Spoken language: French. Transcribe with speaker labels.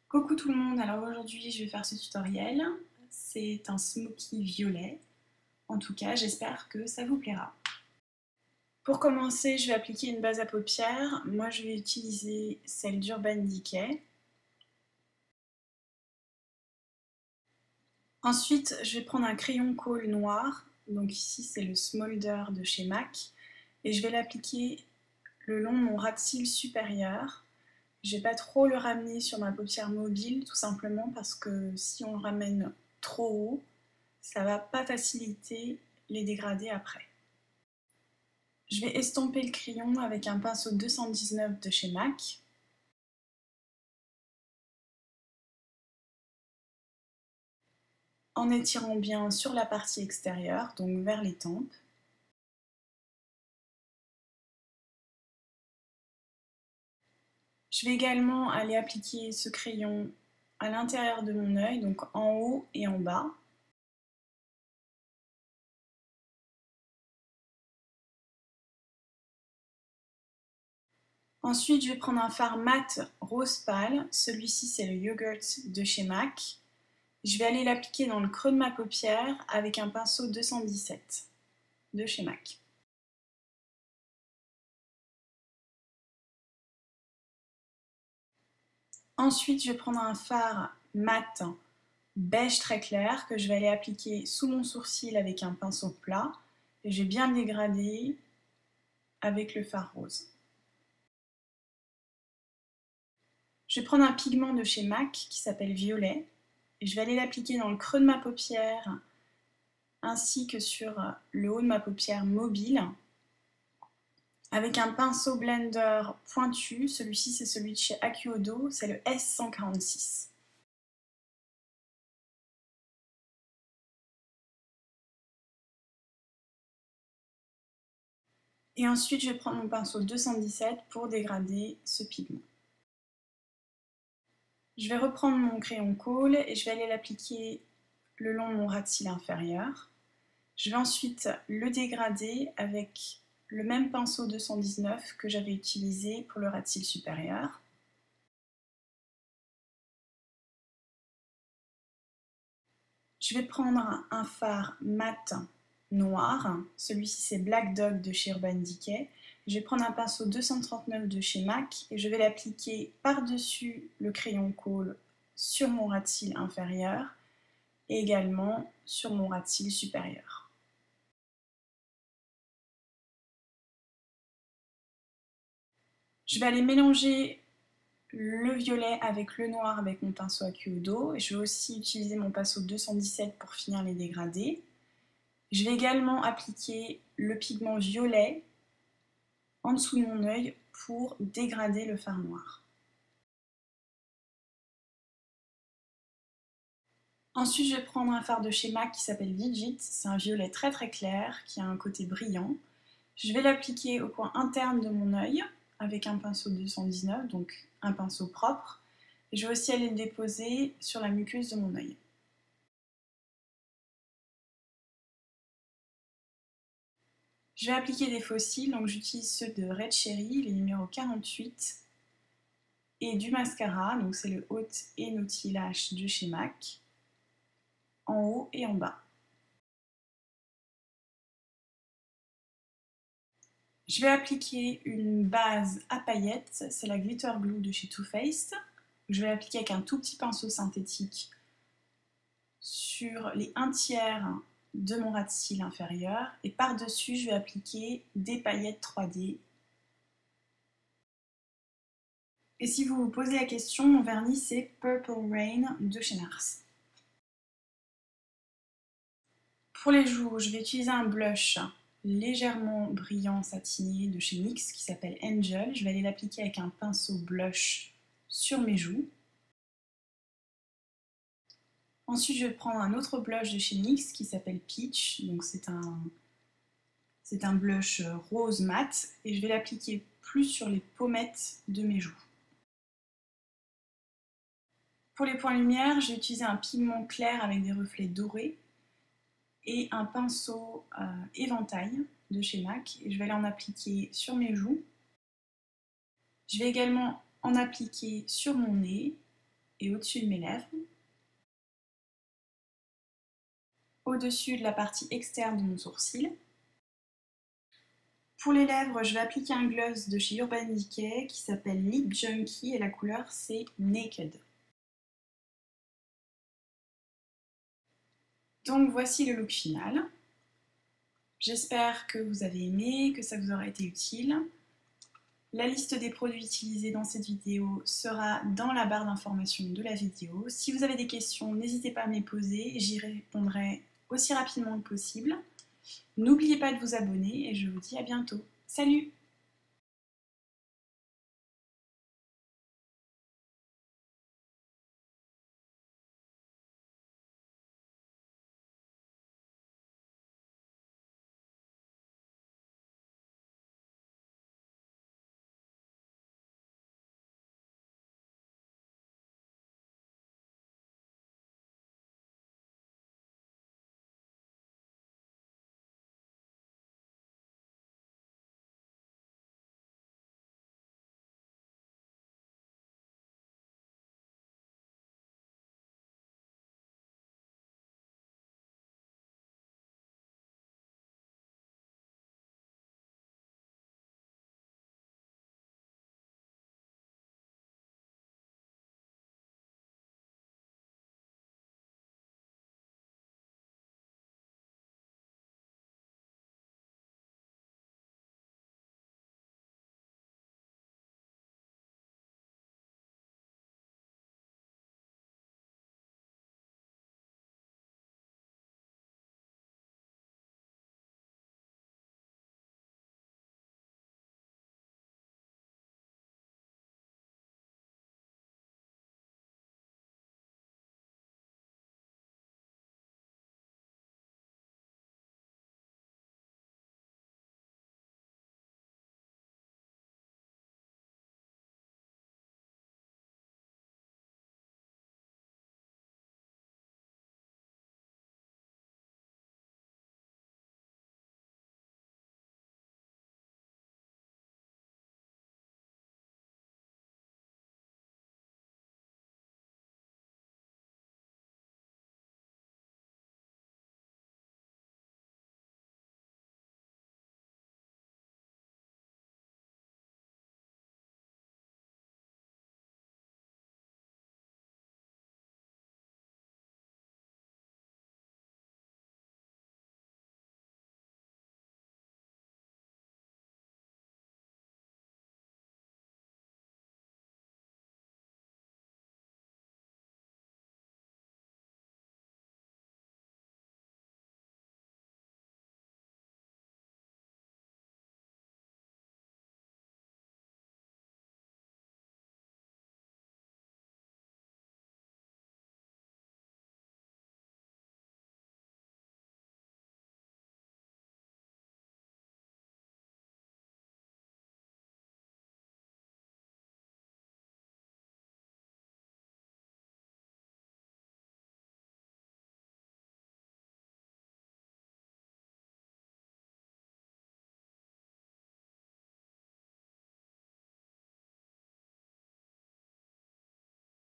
Speaker 1: Coucou tout le monde, alors aujourd'hui je vais faire ce tutoriel. C'est un smoky violet. En tout cas, j'espère que ça vous plaira. Pour commencer, je vais appliquer une base à paupières. Moi, je vais utiliser celle d'Urban Decay. Ensuite, je vais prendre un crayon colle noir. Donc ici, c'est le Smolder de chez MAC. Et je vais l'appliquer le long de mon ras de cils supérieur. Je ne vais pas trop le ramener sur ma paupière mobile, tout simplement parce que si on le ramène trop haut, ça ne va pas faciliter les dégradés après. Je vais estomper le crayon avec un pinceau 219 de chez MAC. En étirant bien sur la partie extérieure, donc vers les tempes. Je vais également aller appliquer ce crayon à l'intérieur de mon œil, donc en haut et en bas. Ensuite, je vais prendre un fard mat rose pâle. Celui-ci, c'est le Yogurt de chez MAC. Je vais aller l'appliquer dans le creux de ma paupière avec un pinceau 217 de chez MAC. Ensuite, je vais prendre un fard mat beige très clair que je vais aller appliquer sous mon sourcil avec un pinceau plat. Et je vais bien le dégrader avec le fard rose. Je vais prendre un pigment de chez MAC qui s'appelle Violet. Et je vais aller l'appliquer dans le creux de ma paupière ainsi que sur le haut de ma paupière mobile avec un pinceau blender pointu. Celui-ci, c'est celui de chez Acuodo, c'est le S146. Et ensuite, je vais prendre mon pinceau 217 pour dégrader ce pigment. Je vais reprendre mon crayon colle et je vais aller l'appliquer le long de mon ras de cils inférieur. Je vais ensuite le dégrader avec le même pinceau 219 que j'avais utilisé pour le ras de cils supérieur. Je vais prendre un fard mat noir, celui-ci c'est Black Dog de chez Urban Decay. Je vais prendre un pinceau 239 de chez MAC et je vais l'appliquer par-dessus le crayon colle sur mon ras de cils inférieur et également sur mon ras de cils supérieur. Je vais aller mélanger le violet avec le noir avec mon pinceau Acuodo et je vais aussi utiliser mon pinceau 217 pour finir les dégradés. Je vais également appliquer le pigment violet en dessous de mon œil pour dégrader le fard noir. Ensuite, je vais prendre un fard de chez MAC qui s'appelle Vigit. C'est un violet très très clair qui a un côté brillant. Je vais l'appliquer au coin interne de mon œil avec un pinceau 219, donc un pinceau propre. Et je vais aussi aller le déposer sur la muqueuse de mon œil. Je vais appliquer des faux cils, donc j'utilise ceux de Red Cherry, les numéros 48, et du mascara, donc c'est le Haute et Naughty Lash de chez MAC, en haut et en bas. Je vais appliquer une base à paillettes, c'est la Glitter Glue de chez Too Faced. Je vais l'appliquer avec un tout petit pinceau synthétique sur les 1/3 de mon ras de cils inférieur et par-dessus je vais appliquer des paillettes 3D. Et si vous vous posez la question, mon vernis c'est Purple Rain de chez NARS. Pour les joues, je vais utiliser un blush légèrement brillant satiné de chez NYX qui s'appelle Angel. Je vais aller l'appliquer avec un pinceau blush sur mes joues. Ensuite, je vais prendre un autre blush de chez NYX qui s'appelle Peach. Donc c'est un blush rose mat et je vais l'appliquer plus sur les pommettes de mes joues. Pour les points lumière, j'ai utilisé un pigment clair avec des reflets dorés et un pinceau éventail de chez MAC et je vais aller en appliquer sur mes joues. Je vais également en appliquer sur mon nez et au-dessus de mes lèvres, au-dessus de la partie externe de mon sourcil. Pour les lèvres, je vais appliquer un gloss de chez Urban Decay qui s'appelle Lip Junkie et la couleur c'est Naked. Donc voici le look final. J'espère que vous avez aimé, que ça vous aura été utile. La liste des produits utilisés dans cette vidéo sera dans la barre d'information de la vidéo. Si vous avez des questions, n'hésitez pas à me les poser, j'y répondrai aussi rapidement que possible. N'oubliez pas de vous abonner et je vous dis à bientôt. Salut!